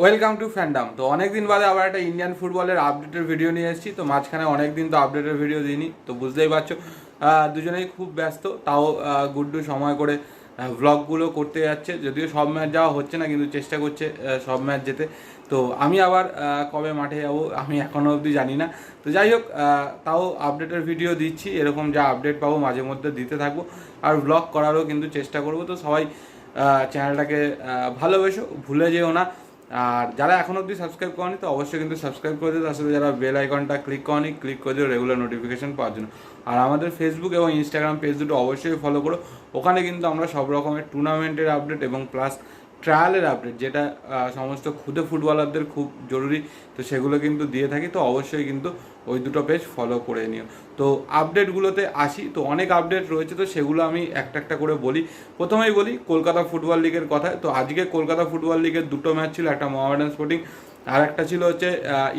Welcome to fandom. তো অনেকদিন বাদে আবার একটা ইন্ডিয়ান ফুটবলের আপডেটের ভিডিও নিয়ে এসেছি। তো মাঝখানে অনেকদিন তো আপডেটের ভিডিও দিইনি, তো বুঝতেই পারছো দুজনেই খুব ব্যস্ত। তাও গুড্ডু সময় করে ভ্লগগুলো করতে যাচ্ছে, যদিও সব ম্যাচ যাওয়া হচ্ছে না, কিন্তু চেষ্টা করছে সব ম্যাচ যেতে। তো আমি আবার কবে মাঠে যাব আমি এখনও অবধি জানি না। তো যাই হোক, তাও আপডেটের ভিডিও দিচ্ছি, এরকম যা আপডেট পাবো মাঝে মধ্যে দিতে থাকবো, আর ভ্লগ করারও কিন্তু চেষ্টা করব। তো সবাই চ্যানেলটাকে ভালোবেসো, ভুলে যেও না। আর যারা এখন অবধি সাবস্ক্রাইব করেনি তো অবশ্যই কিন্তু সাবস্ক্রাইব করে দিও, তার সাথে যারা বেল আইকনটা ক্লিক করনি ক্লিক করে দিও রেগুলার নোটিফিকেশন পাওয়ার জন্য। আর আমাদের ফেসবুক এবং ইনস্টাগ্রাম পেজ দুটো অবশ্যই ফলো করো। ওখানে কিন্তু আমরা সব রকমের টুর্নামেন্টের আপডেট এবং প্লাস ট্রায়ালের আপডেট, যেটা সমস্ত খুদে ফুটবলারদের খুব জরুরি, তো সেগুলো কিন্তু দিয়ে থাকি। তো অবশ্যই কিন্তু ওই দুটো পেজ ফলো করে নিও। তো আপডেটগুলোতে আসি। তো অনেক আপডেট রয়েছে, তো সেগুলো আমি একটা একটা করে বলি। প্রথমেই বলি কলকাতা ফুটবল লিগের কথা। তো আজকে কলকাতা ফুটবল লিগের দুটো ম্যাচ ছিল, একটা মোহামেডান স্পোর্টিং আর একটা ছিল হচ্ছে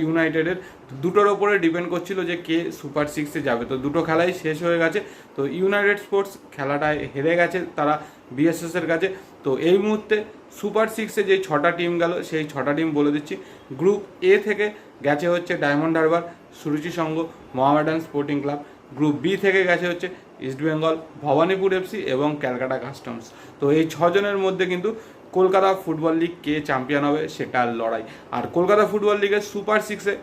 ইউনাইটেডের। দুটোর ওপরে ডিপেন্ড করছিল যে কে সুপার সিক্সে যাবে। তো দুটো খেলাই শেষ হয়ে গেছে। তো ইউনাইটেড স্পোর্টস খেলাটায় হেরে গেছে তারা বিএসএসের কাছে। তো এই মুহূর্তে সুপার সিক্সে যে ছটা টিম গেল, সেই ছটা টিম বলে দিচ্ছি। গ্রুপ এ থেকে গেছে হচ্ছে ডায়মন্ড হারবার, সুরুচি সংঘ, মোহামেডান স্পোর্টিং ক্লাব। গ্রুপ বি থেকে গেছে হচ্ছে ইস্টবেঙ্গল, ভবানীপুর এফসি এবং ক্যালকাটা কাস্টমস। তো এই ছজনের মধ্যে কিন্তু কলকাতা ফুটবল লিগ কে চ্যাম্পিয়ন হবে সেটার লড়াই। আর কলকাতা ফুটবল লিগের সুপার সিক্সে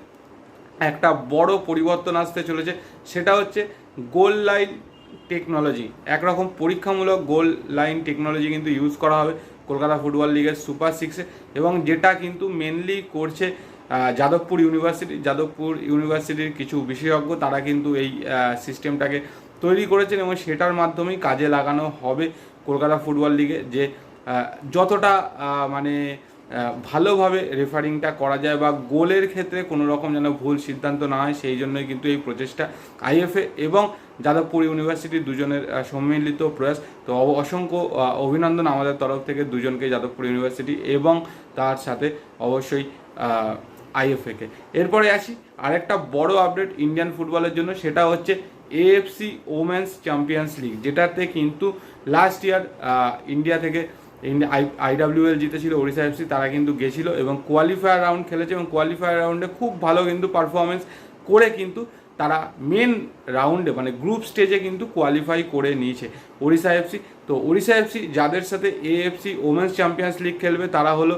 একটা বড় পরিবর্তন আসতে চলেছে, সেটা হচ্ছে গোল লাইন টেকনোলজি। একরকম পরীক্ষামূলক গোল লাইন টেকনোলজি কিন্তু ইউজ করা হবে কলকাতা ফুটবল লিগের সুপার সিক্সে, এবং যেটা কিন্তু মেনলি করছে যাদবপুর ইউনিভার্সিটির কিছু বিশেষজ্ঞ। তারা কিন্তু এই সিস্টেমটাকে তৈরি করেছেন এবং সেটার মাধ্যমেই কাজে লাগানো হবে কলকাতা ফুটবল লিগে, যে যতটা মানে ভালোভাবে রেফারিংটা করা যায় বা গোলের ক্ষেত্রে কোনো রকম যেন ভুল সিদ্ধান্ত না হয়, সেই জন্যই কিন্তু এই প্রচেষ্টা আইএফএ এবং যাদবপুর ইউনিভার্সিটির দুজনের সম্মিলিত প্রয়াস। তো অসংখ্য অভিনন্দন আমাদের তরফ থেকে দুজনকে, যাদবপুর ইউনিভার্সিটি এবং তার সাথে অবশ্যই আইএফএকে। এরপরে আসি আরেকটা বড় আপডেট ইন্ডিয়ান ফুটবলের জন্য, সেটা হচ্ছে এএফসি ওমেন্স চ্যাম্পিয়ন্স লিগ, যেটাতে কিন্তু লাস্ট ইয়ার ইন্ডিয়া থেকে আইডাব্লিউএল জিতেছিল ওড়িশা এফসি। তারা কিন্তু গেছিলো এবং কোয়ালিফায়ার রাউন্ড খেলেছে, এবং কোয়ালিফায়ার রাউন্ডে খুব ভালো কিন্তু পারফরমেন্স করে কিন্তু তারা মেন রাউন্ডে মানে গ্রুপ স্টেজে কিন্তু কোয়ালিফাই করে নিয়েছে ওড়িশা এফসি। তো ওড়িশা এফসি যাদের সাথে এএফসি ওমেন্স চ্যাম্পিয়ন্স লিগ খেলবে তারা হলো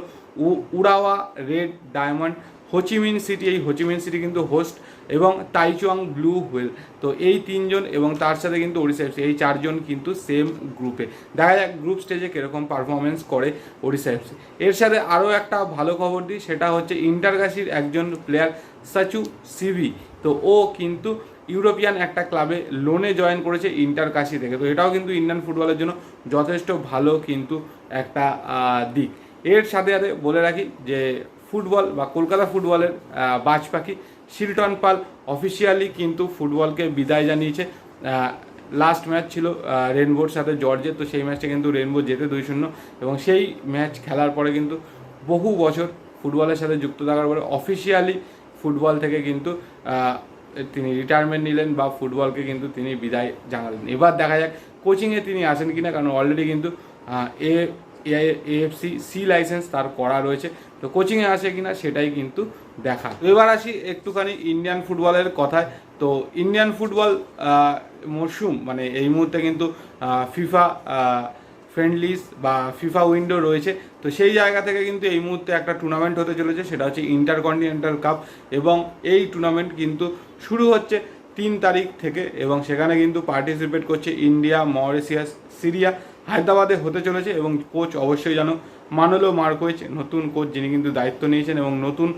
উরাওয়া রেড ডায়মন্ড, হোচিমিন সিটি। এই হোচিমিন সিটি কিন্তু হোস্ট, এবং তাইচুয়াং ব্লু হুইল। তো এই তিনজন এবং তার সাথে কিন্তু ওড়িশা এফসি, এই চারজন কিন্তু সেম গ্রুপে। দেখা যাক গ্রুপ স্টেজে কীরকম পারফরমেন্স করে ওড়িশা এফসি। এর সাথে আরও একটা ভালো খবর দিই, সেটা হচ্ছে ইন্টারকাশির একজন প্লেয়ার সাচু সিভি। তো ও কিন্তু ইউরোপিয়ান একটা ক্লাবে লোনে জয়েন করেছে ইন্টারকাশি থেকে। তো এটাও কিন্তু ইন্ডিয়ান ফুটবলের জন্য যথেষ্ট ভালো কিন্তু একটা দিক। এর সাথে সাথে বলে রাখি যে ফুটবল বা কলকাতা ফুটবলের বাজ পাখি শিলটন পাল অফিসিয়ালি কিন্তু ফুটবলকে বিদায় জানিয়েছে। লাস্ট ম্যাচ ছিল রেনবোর সাথে জর্জের। তো সেই ম্যাচটা কিন্তু রেনবো জেতে 2-0, এবং সেই ম্যাচ খেলার পরে কিন্তু বহু বছর ফুটবলের সাথে যুক্ত থাকার পরে অফিসিয়ালি ফুটবল থেকে কিন্তু তিনি রিটায়ারমেন্ট নিলেন বা ফুটবলকে কিন্তু তিনি বিদায় জানালেন। এবার দেখা যাক কোচিংয়ে তিনি আসেন কিনা, কারণ অলরেডি কিন্তু এএফসি সি লাইসেন্স তার করা রয়েছে। তো কোচিংয়ে আসে কিনা সেটাই কিন্তু দেখা। এবার আসি একটুখানি ইন্ডিয়ান ফুটবলের কথায়। তো ইন্ডিয়ান ফুটবল মরশুম মানে এই মুহূর্তে কিন্তু ফিফা ফ্রেন্ডলিস বা ফিফা উইন্ডো রয়েছে। তো সেই জায়গা থেকে কিন্তু এই মুহূর্তে একটা টুর্নামেন্ট হতে চলেছে, সেটা হচ্ছে ইন্টারকন্টিনেন্টাল কাপ, এবং এই টুর্নামেন্ট কিন্তু শুরু হচ্ছে 3 তারিখ থেকে, এবং সেখানে কিন্তু পার্টিসিপেট করছে ইন্ডিয়া, মরিশিয়াস, সিরিয়া। হায়দ্রাবাদে হতে চলেছে, এবং কোচ অবশ্যই জানো মানোলো মার্কোয়েজ, নতুন কোচ, যিনি কিন্তু দায়িত্ব নিয়েছেন এবং নতুন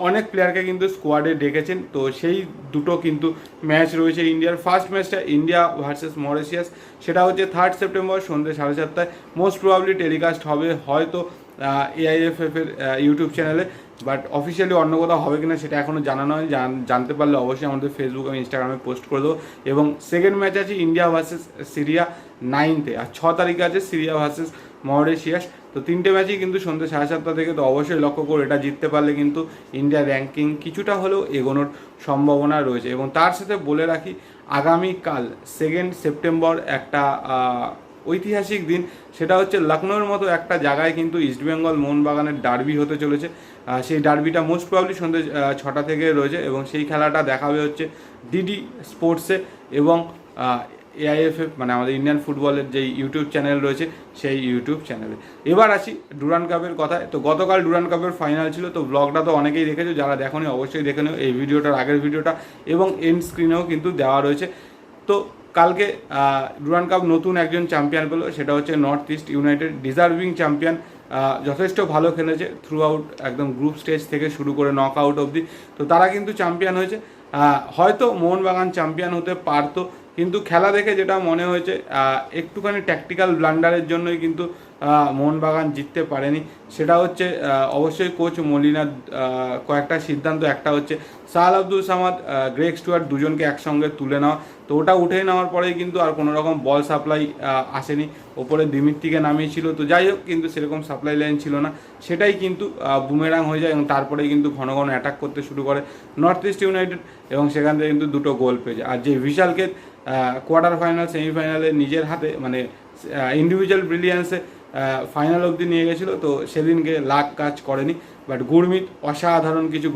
অনেক প্লেয়ারকে কিন্তু স্কোয়াডে ডেকেছেন। তো সেই দুটো কিন্তু ম্যাচ রয়েছে ইন্ডিয়ার। ফার্স্ট ম্যাচটা ইন্ডিয়া ভার্সেস মরিশিয়াস, সেটা হচ্ছে 3 সেপ্টেম্বর সন্ধ্যে 7:30টায়। মোস্ট প্রবাবলি টেলিকাস্ট হবে হয়তো এআইএফএফের ইউটিউব চ্যানেলে, বাট অফিসিয়ালি অন্য কোথাও হবে কিনা সেটা এখনও জানানো হয়। জানতে পারলে অবশ্যই আমাদের ফেসবুক এবং ইনস্টাগ্রামে পোস্ট করে দেবো। এবং সেকেন্ড ম্যাচ আছে ইন্ডিয়া ভার্সেস সিরিয়া 9-এ, আর 6 তারিখে আছে সিরিয়া ভার্সেস মরিশিয়াস। তো 3টে ম্যাচই কিন্তু সন্ধ্যে 7:30 থেকে। তো অবশ্যই লক্ষ্য করে এটা জিততে পারলে কিন্তু ইন্ডিয়ার র্যাঙ্কিং কিছুটা হলেও এগোনোর সম্ভাবনা রয়েছে। এবং তার সাথে বলে রাখি আগামীকাল 2 সেপ্টেম্বর একটা ঐতিহাসিক দিন, সেটা হচ্ছে লখনৌর মতো একটা জায়গায় কিন্তু ইস্টবেঙ্গল মোহনবাগানের ডার্বি হতে চলেছে। সেই ডার্বিটা মোস্ট প্রবলি সন্ধ্যে 6টা থেকে রয়েছে এবং সেই খেলাটা দেখাবে হচ্ছে ডিডি স্পোর্টসে এবং এআইএফএফ মানে আমাদের ইন্ডিয়ান ফুটবলের যে ইউটিউব চ্যানেল রয়েছে সেই ইউটিউব চ্যানেলে। এবার আসি ডুরান্ড কাপের কথায়। তো গতকাল ডুরান্ড কাপের ফাইনাল ছিল, তো ব্লগটা তো অনেকেই দেখেছো, যারা দেখোনি অবশ্যই দেখে নিও এই ভিডিওটার আগের ভিডিওটা, এবং এন্ড স্ক্রিনেও কিন্তু দেওয়া রয়েছে। তো কালকে ডুরান্ড কাপ নতুন একজন চ্যাম্পিয়ন পেলো, সেটা হচ্ছে north east United, deserving champion. যথেষ্ট ভালো খেলেছে থ্রু আউট, একদম গ্রুপ স্টেজ থেকে শুরু করে নক আউট অবধি, তো তারা কিন্তু চ্যাম্পিয়ন হয়েছে। হয়তো মোহনবাগান চ্যাম্পিয়ন হতে পারতো, কিন্তু খেলা দেখে যেটা মনে হয়েছে একটুখানি ট্যাকটিক্যাল ব্লান্ডারের জন্যই কিন্তু মোহনবাগান জিততে পারেনি। সেটা হচ্ছে অবশ্যই কোচ মলিনার কয়েকটা সিদ্ধান্ত। একটা হচ্ছে সাহাল আব্দুল সামাদ, গ্রেগ স্টুয়ার্ট দুজনকে একসঙ্গে তুলে নেওয়া, তো ওটা উঠে নেওয়ার পরেই কিন্তু আর কোনো রকম বল সাপ্লাই আসেনি। ওপরে দিমিত্রিকে নামিয়েছিল, তো যাই হোক কিন্তু সেরকম সাপ্লাই লাইন ছিল না, সেটাই কিন্তু বুমেরাং হয়ে যায় এবং তারপরেই কিন্তু ঘন ঘন অ্যাটাক করতে শুরু করে নর্থ ইস্ট ইউনাইটেড এবং সেখান থেকে কিন্তু দুটো গোল পেয়ে যায়। আর যে বিশালকে কোয়ার্টার ফাইনাল সেমিফাইনালে নিজের হাতে মানে ইন্ডিভিজুয়াল ব্রিলিয়ান্সে ফাইনাল অবধি নিয়ে গেছিলো, তো সেদিনকে লাক কাজ করেনি। বাট গুরমিত অসাধারণ কিছু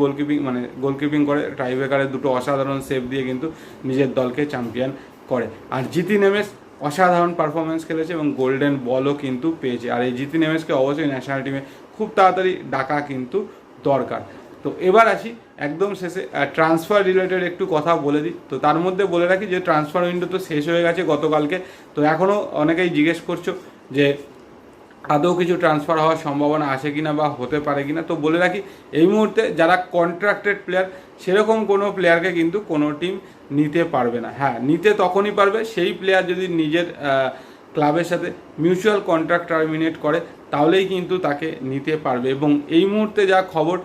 গোলকিপিং করে, টাইব্রেকারের দুটো অসাধারণ সেভ দিয়ে কিন্তু নিজের দলকে চ্যাম্পিয়ন করে। আর জিতি নেমেস অসাধারণ পারফরমেন্স খেলেছে এবং গোল্ডেন বলও কিন্তু পেয়েছে। আর এই জিতি নেমেসকে অবশ্যই ন্যাশনাল টিমে খুব তাড়াতাড়ি ডাকা কিন্তু দরকার। তো এবার আসি একদম শেষে ট্রান্সফার রিলেটেড একটু কথা বলে দিই। তো তার মধ্যে বলে রাখি যে ট্রান্সফার উইন্ডো তো শেষ হয়ে গেছে গতকালকে, তো এখনও অনেকেই জিজ্ঞেস করছো যে আদৌ কিছু ট্রান্সফার হওয়ার সম্ভাবনা আছে কিনা বা হতে পারে কিনা। তো বলে রাখি এই মুহূর্তে যারা কন্ট্রাক্টেড প্লেয়ার সেরকম কোনো প্লেয়ারকে কিন্তু কোনো টিম নিতে পারবে না। হ্যাঁ, নিতে তখনই পারবে সেই প্লেয়ার যদি নিজের ক্লাবের সাথে মিউচুয়াল কন্ট্রাক্ট টার্মিনেট করে, তাহলেই কিন্তু তাকে নিতে পারবে। এবং এই মুহূর্তে যা খবর,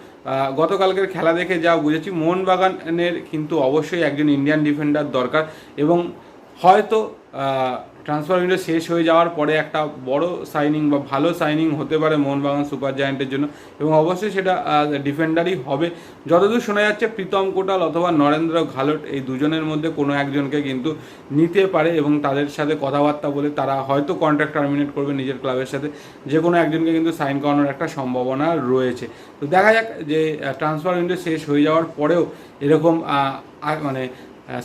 গতকালকের খেলা দেখে যা বুঝেছি, মোহনবাগানের কিন্তু অবশ্যই একজন ইন্ডিয়ান ডিফেন্ডার দরকার এবং হয়তো ট্রান্সফার উইন্ডো শেষ হয়ে যাওয়ার পরে একটা বড় সাইনিং বা ভালো সাইনিং হতে পারে মোহনবাগান সুপার জায়ান্টের জন্য এবং অবশ্যই সেটা ডিফেন্ডারই হবে। যতদূর শোনা যাচ্ছে প্রীতম কোটাল অথবা নরেন্দ্র ঘালট এই দুজনের মধ্যে কোনো একজনকে কিন্তু নিতে পারে এবং তাদের সাথে কথাবার্তা বলে তারা হয়তো কন্ট্রাক্ট টার্মিনেট করবে নিজের ক্লাবের সাথে, যে কোনো একজনকে কিন্তু সাইন করানোর একটা সম্ভাবনা রয়েছে। তো দেখা যাক যে ট্রান্সফার উইন্ডো শেষ হয়ে যাওয়ার পরেও এরকম মানে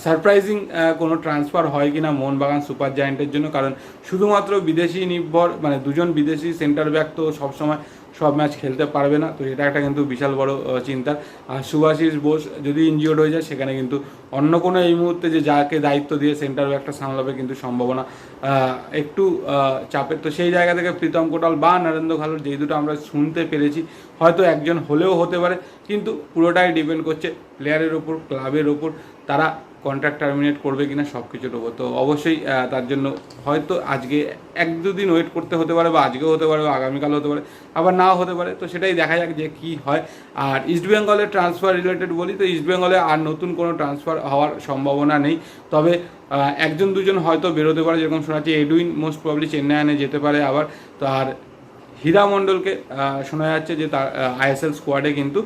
সারপ্রাইজিং কোনো ট্রান্সফার হয় কি না মোহনবাগান সুপার জায়ান্টের জন্য। কারণ শুধুমাত্র বিদেশি নির্ভর মানে দুজন বিদেশি সেন্টার ব্যাক তো সবসময় সব ম্যাচ খেলতে পারবে না, তো এটা একটা কিন্তু বিশাল বড় চিন্তার। আর সুভাশিস বোস যদি ইনজিওর্ড হয়ে যায়, সেখানে কিন্তু অন্য কোনো এই মুহূর্তে যে যাকে দায়িত্ব দিয়ে সেন্টার ব্যাকটা সামলাবে কিন্তু সম্ভাবনা একটু চাপের। তো সেই জায়গা থেকে প্রীতম কোটাল বা নরেন্দ্র ঘালট যেই দুটো আমরা শুনতে পেরেছি, হয়তো একজন হলেও হতে পারে, কিন্তু পুরোটাই ডিপেন্ড করছে প্লেয়ারের ওপর, ক্লাবের ওপর, তারা কন্ট্রাক্ট টার্মিনেট করবে কিনা সব কিছুর ওপর। তো অবশ্যই তার জন্য হয়তো আজকে 1-2 দিন ওয়েট করতে হতে পারে, বা আজকেও হতে পারে, বা আগামীকাল হতে পারে, আবার নাও হতে পারে। তো সেটাই দেখা যাক যে কী হয়। আর ইস্টবেঙ্গলের ট্রান্সফার রিলেটেড বলি, তো ইস্টবেঙ্গলে আর নতুন কোনো ট্রান্সফার হওয়ার সম্ভাবনা নেই, তবে 1-2 হয়তো বেরোতে পারে, যেরকম শোনা যাচ্ছে এডুইন মোস্ট প্রবলি চেন্নাইয়ে যেতে পারে আবার। তো আর হীরা মণ্ডলকে শোনা যাচ্ছে যে তার আইএসএল স্কোয়াডে কিন্তু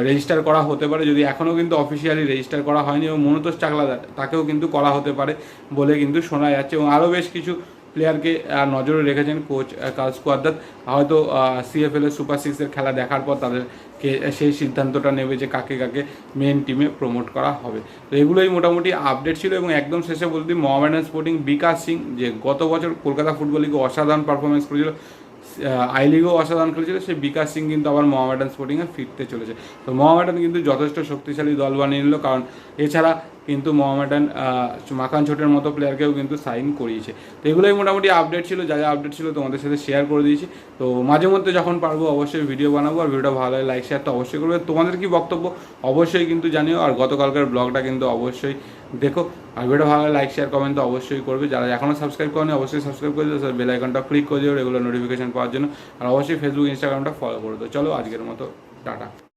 রেজিস্টার করা হতে পারে, যদি এখনও কিন্তু অফিসিয়ালি রেজিস্টার করা হয়নি। এবং মনোতোষ চাকলা তাকেও কিন্তু করা হতে পারে বলে কিন্তু শোনা যাচ্ছে। এবং আরও বেশ কিছু প্লেয়ারকে নজরে রেখেছেন কোচ কাল স্কোয়াদ্দাত, হয়তো সিএফএলের সুপার 6-এর খেলা দেখার পর তাদেরকে সেই সিদ্ধান্তটা নেবে যে কাকে কাকে মেন টিমে প্রমোট করা হবে। তো এগুলোই মোটামুটি আপডেট ছিল। এবং একদম শেষে বলতে মোহামেডান স্পোর্টিং বিকাশ সিং, যে গত বছর কলকাতা ফুটবল লিগে অসাধারণ পারফরমেন্স করেছিল, আই লিগেও অসাধারণ খেলেছিল, সেই বিকাশ সিং কিন্তু আবার মোহামেডান স্পোর্টিংয়ে ফিরতে চলেছে। তো মোহামেডান কিন্তু যথেষ্ট শক্তিশালী দল বানিয়ে নিল, কারণ এছাড়া কিন্তু মোহামেডান মাখান ছোটের মতো প্লেয়ারকেও কিন্তু সাইন করিয়েছে। তো এগুলোই মোটামুটি আপডেট ছিল, যা যা আপডেট ছিল তোমাদের সাথে শেয়ার করে দিয়েছি। তো মাঝে মধ্যে যখন পারবো অবশ্যই ভিডিও বানাবো, আর ভিডিওটা ভালো লাগে লাইক শেয়ার তো অবশ্যই করবে। তোমাদের কি বক্তব্য অবশ্যই কিন্তু জানিও, আর গতকালকার ব্লগটা কিন্তু অবশ্যই দেখো, আর ভিডিও ভালো লাগে লাইক শেয়ার কমেন্ট তো অবশ্যই করবে। যারা এখনও সাবস্ক্রাইব করেনি অবশ্যই সাবস্ক্রাইব করে দিও, বেল আইকনটা ক্লিক করে দিও রেগুলার নোটিফিকেশন পাওয়ার জন্য, আর অবশ্যই ফেসবুক ইনস্টাগ্রামটা ফলো করে দিও। চলো আজকের মতো টাটা।